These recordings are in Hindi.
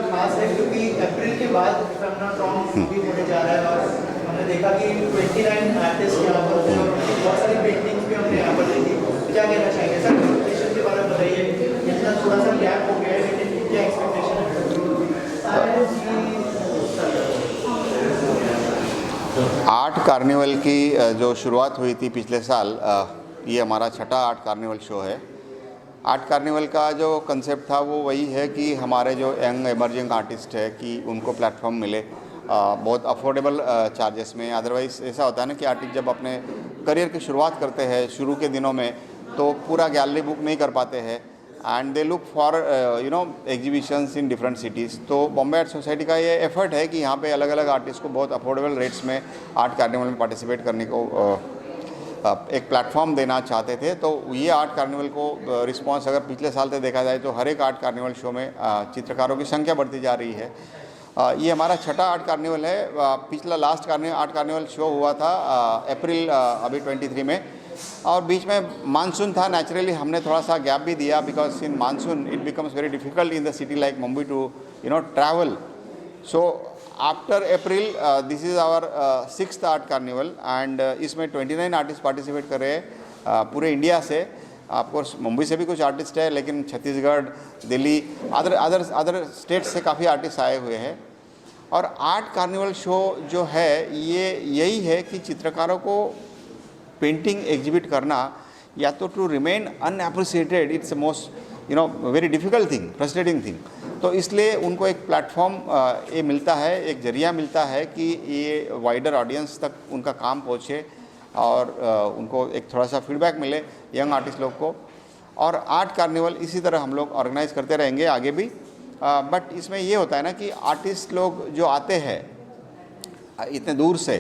खास है क्योंकि अप्रैल के बाद भी होने जा रहा है और हमने देखा कि 29 आर्टिस्ट यहाँ पर थे और बहुत सारी पेंटिंग्स भी हमने यहाँ पर देखी। क्या कहना चाहेंगे सर एक्सपेक्टेशन के बारे में बताइए, इतना थोड़ा सा गैप हो गया है लेकिन क्या एक्सपेक्टेशन है? आर्ट कार्निवल की जो शुरुआत हुई थी पिछले साल, ये हमारा छठा आर्ट कार्निवल शो है। आर्ट कार्निवल का जो कंसेप्ट था वो वही है कि हमारे जो यंग एमर्जिंग आर्टिस्ट है कि उनको प्लेटफॉर्म मिले बहुत अफोर्डेबल चार्जेस में। अदरवाइज़ ऐसा होता है ना कि आर्टिस्ट जब अपने करियर की शुरुआत करते हैं शुरू के दिनों में तो पूरा गैलरी बुक नहीं कर पाते हैं and they look for exhibitions in different cities. तो बॉम्बे आर्ट सोसाइटी का ये एफर्ट है कि यहाँ पे अलग अलग आर्टिस्ट को बहुत अफोर्डेबल रेट्स में आर्ट कार्निवल में पार्टिसिपेट करने को एक प्लेटफॉर्म देना चाहते थे। तो ये आर्ट कार्निवल को रिस्पांस अगर पिछले साल से देखा जाए तो हर एक आर्ट कार्निवल शो में चित्रकारों की संख्या बढ़ती जा रही है। ये हमारा छठा आर्ट कार्निवल है। पिछला लास्ट आर्ट कार्निवल शो हुआ था अप्रैल अभी 23 में, और बीच में मानसून था। नेचुरली हमने थोड़ा सा गैप भी दिया because in monsoon it becomes very difficult in the city like Mumbai to travel. So after April this is our 6th art carnival and इसमें 29 आर्टिस्ट पार्टिसिपेट कर रहे हैं पूरे इंडिया से। ऑफकोर्स मुंबई से भी कुछ आर्टिस्ट है लेकिन छत्तीसगढ़, दिल्ली, अदर स्टेट्स से काफ़ी आर्टिस्ट आए हुए हैं। और आर्ट कार्निवल शो जो है ये यही है कि चित्रकारों को पेंटिंग एग्जिबिट करना या तो to remain unappreciated, it's most very difficult thing, frustrating thing. तो इसलिए उनको एक प्लेटफॉर्म ये मिलता है, एक जरिया मिलता है कि ये वाइडर ऑडियंस तक उनका काम पहुँचे और उनको एक थोड़ा सा फीडबैक मिले यंग आर्टिस्ट लोग को। और आर्ट कार्निवल इसी तरह हम लोग ऑर्गेनाइज करते रहेंगे आगे भी। बट इसमें ये होता है ना कि आर्टिस्ट लोग जो आते हैं इतने दूर से,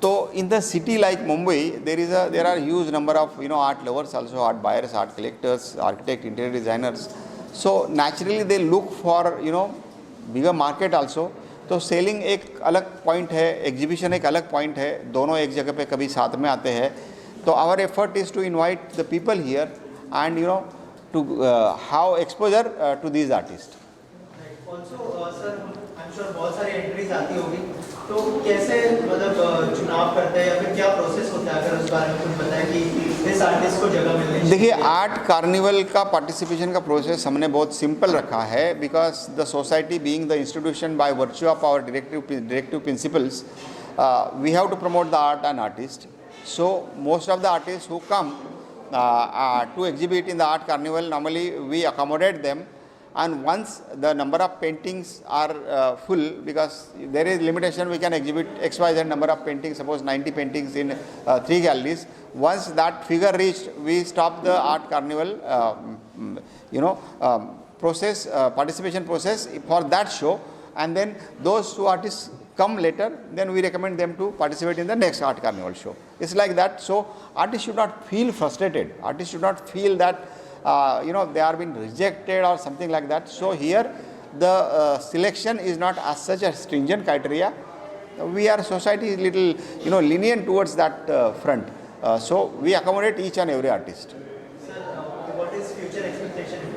तो in the city like Mumbai there are huge number of art lovers also, art buyers, art collectors, architect, interior designers. So naturally they look for bigger market also. तो सेलिंग एक अलग पॉइंट है, एग्जीबिशन एक अलग पॉइंट है, दोनों एक जगह पे कभी साथ में आते हैं। तो our effort is to invite the people here and to how exposure to these artist. Also sir I am sure बहुत सारी एंट्रीज आती होगी, तो कैसे मतलब चुनाव करते हैं या फिर क्या प्रोसेस होता है, अगर उस बारे में कुछ बताएं कि इस आर्टिस्ट को जगह मिलनी चाहिए? देखिए, आर्ट कार्निवल का पार्टिसिपेशन का प्रोसेस हमने बहुत सिंपल रखा है because the society being the institution by virtue of our directive principles we have to promote the art and artist. So most of the artist who come to exhibit in the art carnival, normally we accommodate them, and once the number of paintings are full, because there is limitation, we can exhibit XYZ number of paintings, suppose 90 paintings in 3 galleries. Once that figure reached, we stop the art carnival process, participation process for that show, and then those 2 artists come later, then we recommend them to participate in the next art carnival show. It's like that. So artists should not feel frustrated. Artists should not feel that they are being rejected or something like that. So here the selection is not as such a stringent criteria. We are society is little lenient towards that front. So we accommodate each and every artist. Sir, what is future expectation?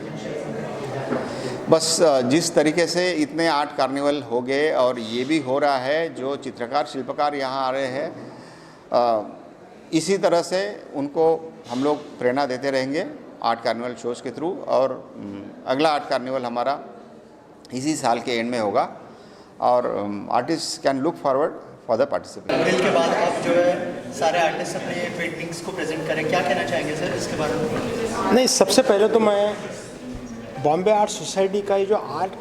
बस जिस तरीके से इतने आर्ट कार्निवल हो गए और ये भी हो रहा है, जो चित्रकार शिल्पकार यहाँ आ रहे हैं, इसी तरह से उनको हम लोग प्रेरणा देते रहेंगे आर्ट कार्निवल शोज़ के थ्रू। और अगला आर्ट कार्निवल हमारा इसी साल के एंड में होगा और artist can look forward for the participation. अप्रैल के बाद आप जो है सारे आर्टिस्ट अपने पेंटिंग्स को प्रेजेंट करें, क्या कहना चाहेंगे सर इसके बारे में? नहीं, सबसे पहले तो मैं बॉम्बे आर्ट सोसाइटी का ये जो आर्ट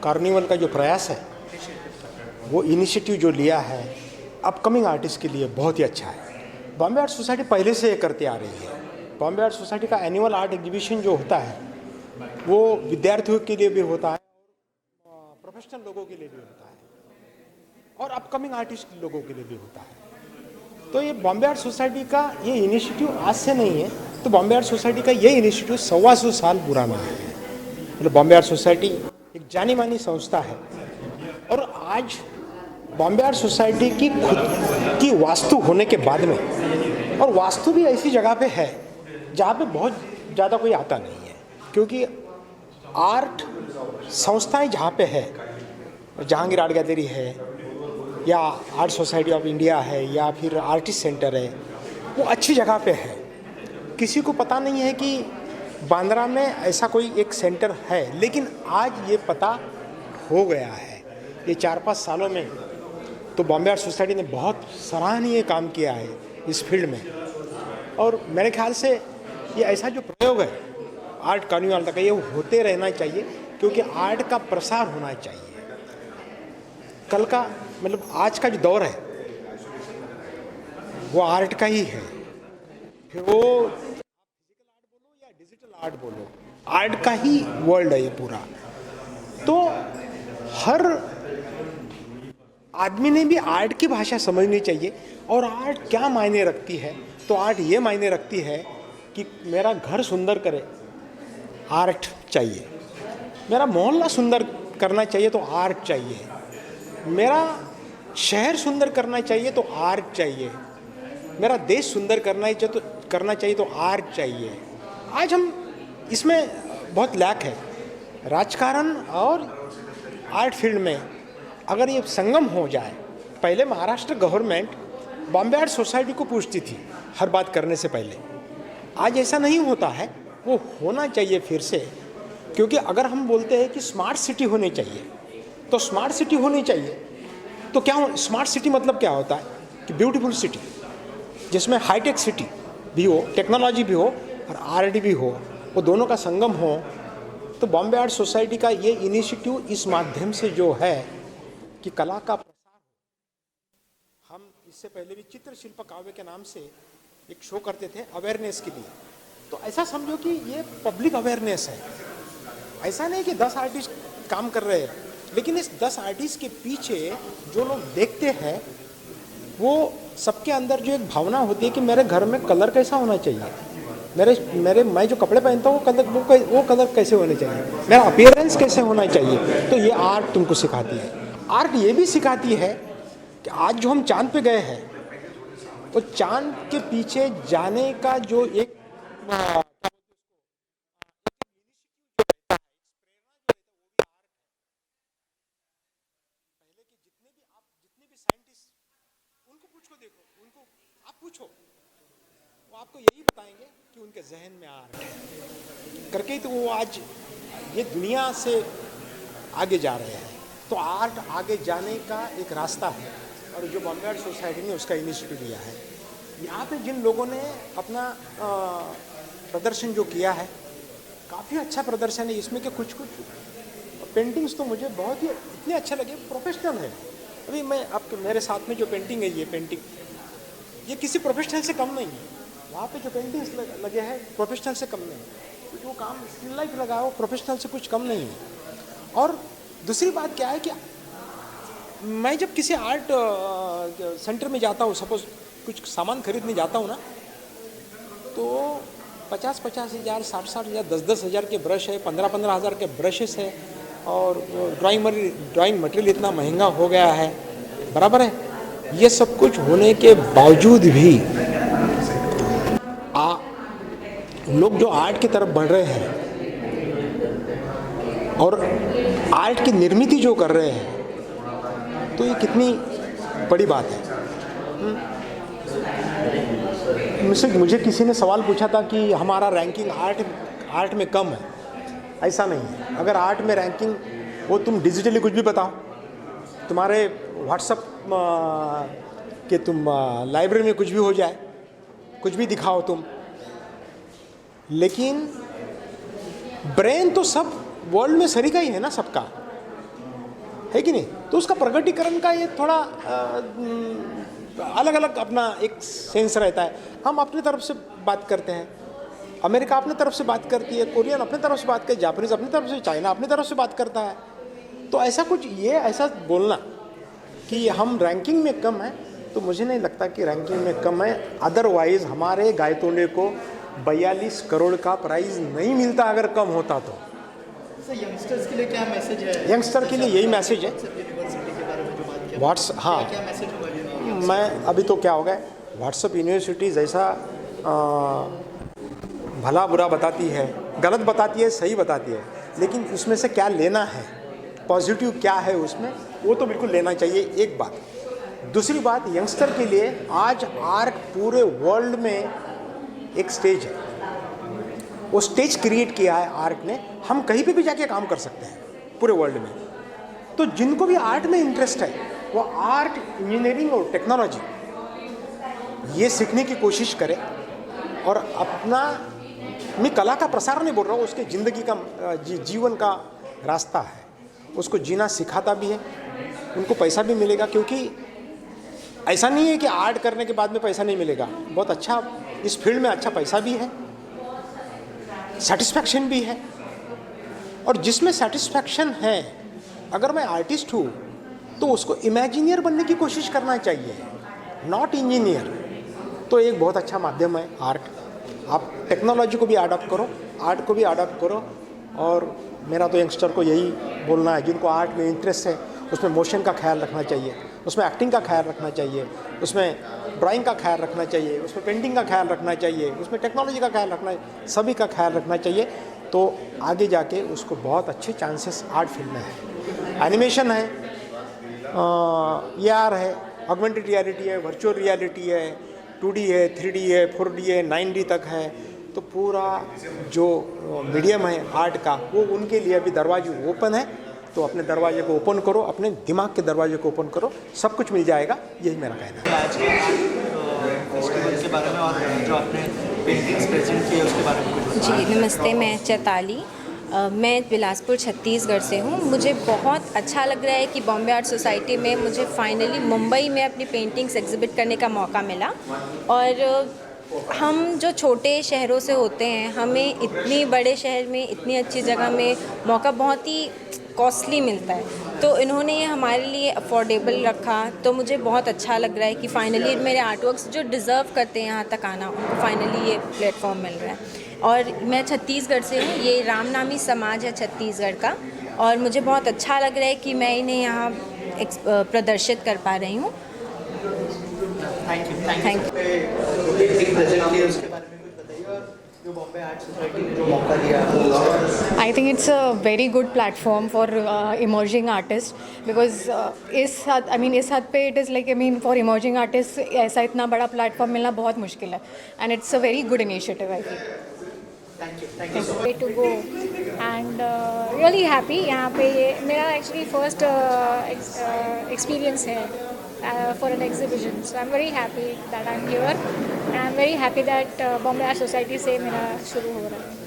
कार्निवल का जो प्रयास है, वो इनिशिएटिव जो लिया है अपकमिंग आर्टिस्ट के लिए बहुत ही अच्छा है। बॉम्बे आर्ट सोसाइटी पहले से ये करती आ रही है। बॉम्बे आर्ट सोसाइटी का एनुअल आर्ट एग्जीबिशन जो होता है वो विद्यार्थियों के लिए भी होता है, प्रोफेशनल लोगों के लिए भी होता है और अपकमिंग आर्टिस्ट लोगों के लिए भी होता है। तो ये बॉम्बे आर्ट सोसाइटी का ये इनिशिएटिव आज से नहीं है, तो बॉम्बे आर्ट सोसाइटी का ये इनिशिएटिव 125 साल पुराना है। मतलब बॉम्बे आर्ट सोसाइटी एक जानी मानी संस्था है और आज बॉम्बे आर्ट सोसाइटी की खुद की वास्तु होने के बाद में, और वास्तु भी ऐसी जगह पे है जहाँ पे बहुत ज़्यादा कोई आता नहीं है, क्योंकि आर्ट संस्थाएं जहाँ पे है, जहांगीर आर्ट गैलरी है या आर्ट सोसाइटी ऑफ इंडिया है या फिर आर्टिस्ट सेंटर है, वो अच्छी जगह पे है। किसी को पता नहीं है कि बांद्रा में ऐसा कोई एक सेंटर है, लेकिन आज ये पता हो गया है। ये 4-5 सालों में तो बॉम्बे आर्ट सोसाइटी ने बहुत सराहनीय काम किया है इस फील्ड में, और मेरे ख्याल से ये ऐसा जो प्रयोग है आर्ट कार्निवल का, ये होते रहना चाहिए, क्योंकि आर्ट का प्रसार होना चाहिए। कल का मतलब आज का जो दौर है वो आर्ट का ही है, फिर वो फिजिकल आर्ट बोलो या डिजिटल आर्ट बोलो, आर्ट का ही वर्ल्ड है ये पूरा। तो हर आदमी ने भी आर्ट की भाषा समझनी चाहिए, और आर्ट क्या मायने रखती है। तो आर्ट ये मायने रखती है कि मेरा घर सुंदर करे, आर्ट चाहिए। मेरा मोहल्ला सुंदर करना चाहिए तो आर्ट चाहिए। मेरा शहर सुंदर करना चाहिए तो आर्ट चाहिए। मेरा देश सुंदर करना चाहिए तो आर्ट चाहिए। आज हम इसमें बहुत लैक है, राजकारण और आर्ट फील्ड में अगर ये संगम हो जाए। पहले Maharashtra government Bombay art society को पूछती थी हर बात करने से पहले, आज ऐसा नहीं होता है, वो होना चाहिए फिर से। क्योंकि अगर हम बोलते हैं कि स्मार्ट सिटी होनी चाहिए, तो स्मार्ट सिटी होनी चाहिए तो क्या स्मार्ट सिटी मतलब क्या होता है कि ब्यूटीफुल सिटी, जिसमें हाईटेक सिटी भी हो, टेक्नोलॉजी भी हो और आर्ट भी हो, वो दोनों का संगम हो। तो बॉम्बे आर्ट सोसाइटी का ये इनिशिएटिव इस माध्यम से जो है कि कला का प्रसार, हम इससे पहले भी चित्र शिल्प काव्य के नाम से एक शो करते थे अवेयरनेस के लिए। तो ऐसा समझो कि ये पब्लिक अवेयरनेस है। ऐसा नहीं कि 10 आर्टिस्ट काम कर रहे हैं, लेकिन इस 10 आर्टिस्ट के पीछे जो लोग देखते हैं वो सबके अंदर जो एक भावना होती है कि मेरे घर में कलर कैसा होना चाहिए, मैं जो कपड़े पहनता हूँ वो कलर कैसे होने चाहिए, मेरा अपीयरेंस कैसे होना चाहिए। तो ये आर्ट तुमको सिखाती है। आर्ट ये भी सिखाती है कि आज जो हम चांद पे गए हैं, वो चांद के पीछे जाने का जो एक वो आपको यही बताएंगे कि उनके जहन में आर्ट है करके ही तो वो आज ये दुनिया से आगे जा रहे हैं। तो आर्ट आगे जाने का एक रास्ता है, और जो बॉम्बे आर्ट सोसाइटी ने उसका इनिशिएटिव लिया है। यहाँ पे जिन लोगों ने अपना प्रदर्शन जो किया है, काफ़ी अच्छा प्रदर्शन है। इसमें के कुछ पेंटिंग्स तो मुझे बहुत ही इतने अच्छे लगे, प्रोफेशनल है। अभी मैं आपके मेरे साथ में जो पेंटिंग है, ये पेंटिंग ये किसी प्रोफेशनल से कम नहीं है। वहाँ पे जो पेंटिंग्स लगे हैं प्रोफेशनल से कम नहीं है, क्योंकि वो काम स्टिल लाइफ लगा है, वो प्रोफेशनल से कुछ कम नहीं है। और दूसरी बात क्या है कि मैं जब किसी आर्ट सेंटर में जाता हूँ, सपोज कुछ सामान खरीदने जाता हूँ ना, तो 50-50 हज़ार, 60-60 हज़ार, 10-10 हज़ार के ब्रश है, 15-15 हज़ार के ब्रशेस है, और ड्राइंग मटेरियल इतना महंगा हो गया है, बराबर है। ये सब कुछ होने के बावजूद भी लोग जो आर्ट की तरफ बढ़ रहे हैं और आर्ट की निर्मित जो कर रहे हैं, तो ये कितनी बड़ी बात है। मुझे किसी ने सवाल पूछा था कि हमारा रैंकिंग आर्ट में कम है। ऐसा नहीं है। अगर आर्ट में रैंकिंग वो तुम डिजिटली कुछ भी बताओ, तुम्हारे व्हाट्सएप के तुम लाइब्रेरी में कुछ भी हो जाए, कुछ भी दिखाओ तुम, लेकिन ब्रेन तो सब वर्ल्ड में सरीका ही है ना, सबका है कि नहीं। तो उसका प्रगटीकरण का ये थोड़ा अलग अलग अपना एक सेंस रहता है। हम अपनी तरफ से बात करते हैं, अमेरिका अपनी तरफ से बात करती है, कोरियन अपनी तरफ से बात करती है, जापानीज़ अपनी तरफ से, चाइना अपनी तरफ से बात करता है। तो ऐसा कुछ ये ऐसा बोलना कि हम रैंकिंग में कम है, तो मुझे नहीं लगता कि रैंकिंग में कम है। अदरवाइज़ हमारे गायतोंडे को 42 करोड़ का प्राइज़ नहीं मिलता अगर कम होता तो। यंगस्टर्स के लिए क्या मैसेज है? यंगस्टर के लिए यही मैसेज है। यूनिवर्सिटी के बारे में जो बात किया, हाँ, क्या मैसेज होगा? मैं अभी तो क्या हो गया, व्हाट्सएप यूनिवर्सिटी जैसा भला बुरा बताती है, गलत बताती है, सही बताती है। लेकिन उसमें से क्या लेना है, पॉजिटिव क्या है उसमें, वो तो बिल्कुल लेना चाहिए, एक बात। दूसरी बात, यंगस्टर के लिए आज आर्ट पूरे वर्ल्ड में एक स्टेज है, वो स्टेज क्रिएट किया है आर्ट ने। हम कहीं पे भी जाके काम कर सकते हैं पूरे वर्ल्ड में। तो जिनको भी आर्ट में इंटरेस्ट है वो आर्ट, इंजीनियरिंग और टेक्नोलॉजी ये सीखने की कोशिश करें और अपना, मैं कला का प्रसार नहीं बोल रहा हूँ, उसके ज़िंदगी का जीवन का रास्ता है, उसको जीना सिखाता भी है, उनको पैसा भी मिलेगा। क्योंकि ऐसा नहीं है कि आर्ट करने के बाद में पैसा नहीं मिलेगा, बहुत अच्छा इस फील्ड में अच्छा पैसा भी है, सेटिस्फैक्शन भी है। और जिसमें सेटिस्फैक्शन है, अगर मैं आर्टिस्ट हूँ तो उसको इमेजिनियर बनने की कोशिश करना चाहिए, नॉट इंजीनियर। तो एक बहुत अच्छा माध्यम है आर्ट। आप टेक्नोलॉजी को भी अडॉप्ट करो, आर्ट को भी अडॉप्ट करो। और मेरा तो यंगस्टर को यही बोलना है, जिनको आर्ट में इंटरेस्ट है उसमें मोशन का ख्याल रखना चाहिए, उसमें एक्टिंग का ख्याल रखना चाहिए, उसमें ड्राइंग का ख्याल रखना चाहिए, उसमें पेंटिंग का ख्याल रखना चाहिए, उसमें टेक्नोलॉजी का ख्याल रखना, सभी का ख्याल रखना चाहिए। तो आगे जाके उसको बहुत अच्छे चांसेस आर्ट फील्ड में है। एनिमेशन है, AR है, ऑगमेंटेड रियलिटी है, वर्चुअल रियलिटी है, 2D है, 3D है, 4D है, 9D तक है। तो पूरा जो मीडियम है आर्ट का, वो उनके लिए अभी दरवाजे ओपन है। तो अपने दरवाजे को ओपन करो, अपने दिमाग के दरवाजे को ओपन करो, सब कुछ मिल जाएगा, यही मेरा कहना है। आज के फेस्टिवल के बारे में और जो आपने पेंटिंग्स प्रेजेंट किए उसके बारे में कुछ बताइए। जी नमस्ते, मैं चैताली, मैं बिलासपुर छत्तीसगढ़ से हूँ। मुझे बहुत अच्छा लग रहा है कि बॉम्बे आर्ट सोसाइटी में मुझे फाइनली मुंबई में अपनी पेंटिंग्स एग्जिबिट करने का मौका मिला। और हम जो छोटे शहरों से होते हैं, हमें इतनी बड़े शहर में इतनी अच्छी जगह में मौका बहुत ही कॉस्टली मिलता है। तो इन्होंने ये हमारे लिए अफोर्डेबल रखा, तो मुझे बहुत अच्छा लग रहा है कि फाइनली मेरे आर्टवर्क्स जो डिज़र्व करते हैं यहाँ तक आना, उनको फाइनली ये प्लेटफॉर्म मिल रहा है। और मैं छत्तीसगढ़ से हूँ, ये रामनामी समाज है छत्तीसगढ़ का, और मुझे बहुत अच्छा लग रहा है कि मैं इन्हें यहाँ प्रदर्शित कर पा रही हूँ। Thank you. Thank you. Painting present किए उसके बारे में कुछ बताइए, और जो बॉम्बे आर्ट सोसाइटी ने जो मौका दिया। I think it's a very good platform for emerging artists because इस हद पे it is like for emerging artists ऐसा इतना बड़ा platform मिलना बहुत मुश्किल है, and it's a very good initiative I think. Thank you. way to go and really happy. यहाँ पे ये मेरा actually first experience है for an exhibition, so I'm very happy that I'm here and I'm very happy that Bombay Art Society से मेरा शुरू हो रहा है.